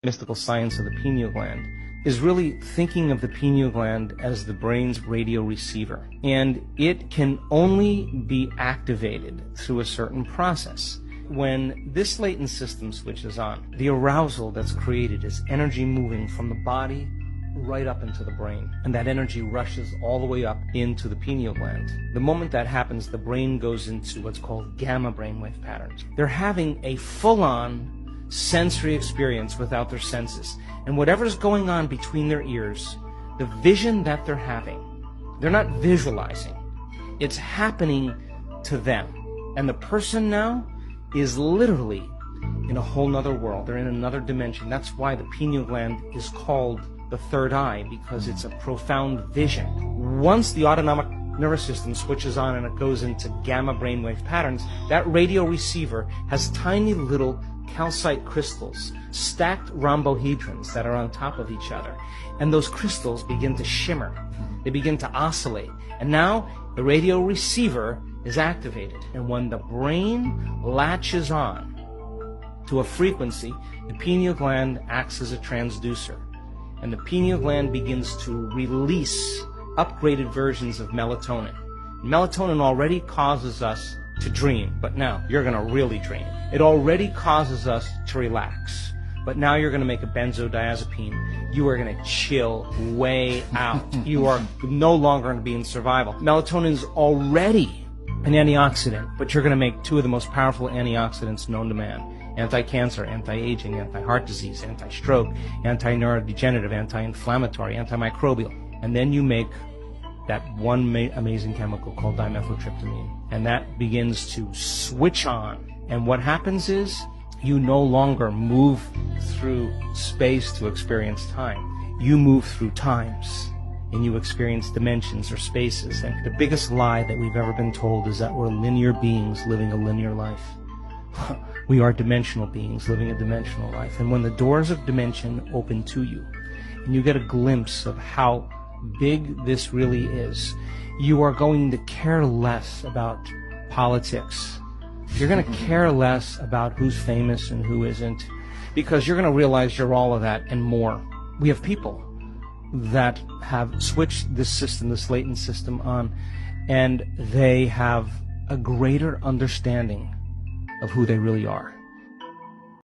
mystical science of the pineal gland, is really thinking of the pineal gland as the brain's radio receiver. And it can only be activated through a certain process. When this latent system switches on, the arousal that's created is energy moving from the body right up into the brain. And that energy rushes all the way up into the pineal gland. The moment that happens, the brain goes into what's called gamma brainwave patterns. They're having a full-on sensory experience without their senses. And whatever's going on between their ears, the vision that they're having, they're not visualizing. It's happening to them. And the person now is literally in a whole nother world. They're in another dimension. That's why the pineal gland is called the third eye, because it's a profound vision. Once the autonomic nervous system switches on and it goes into gamma brainwave patterns, that radio receiver has tiny little calcite crystals, stacked rhombohedrons that are on top of each other. And those crystals begin to shimmer. They begin to oscillate. And now the radio receiver is activated. And when the brain latches on to a frequency, the pineal gland acts as a transducer. And the pineal gland begins to release upgraded versions of melatonin. Melatonin already causes us to dream, but now you're going to really dream. It already causes us to relax, but now you're going to make a benzodiazepine. You are going to chill way out. You are no longer going to be in survival. Melatonin is already an antioxidant, but you're going to make two of the most powerful antioxidants known to man. Anti-cancer, anti-aging, anti-heart disease, anti-stroke, anti-neurodegenerative, anti-inflammatory, antimicrobial. And then you make that one amazing chemical called dimethyltryptamine. And that begins to switch on. And what happens is you no longer move through space to experience time. You move through times and you experience dimensions or spaces. And the biggest lie that we've ever been told is that we're linear beings living a linear life. We are dimensional beings living a dimensional life. And when the doors of dimension open to you and you get a glimpse of how big this really is, you are going to care less about politics. You're going to care less about who's famous and who isn't, because you're going to realize you're all of that and more. We have people that have switched this system, this latent system on, and they have a greater understanding of who they really are.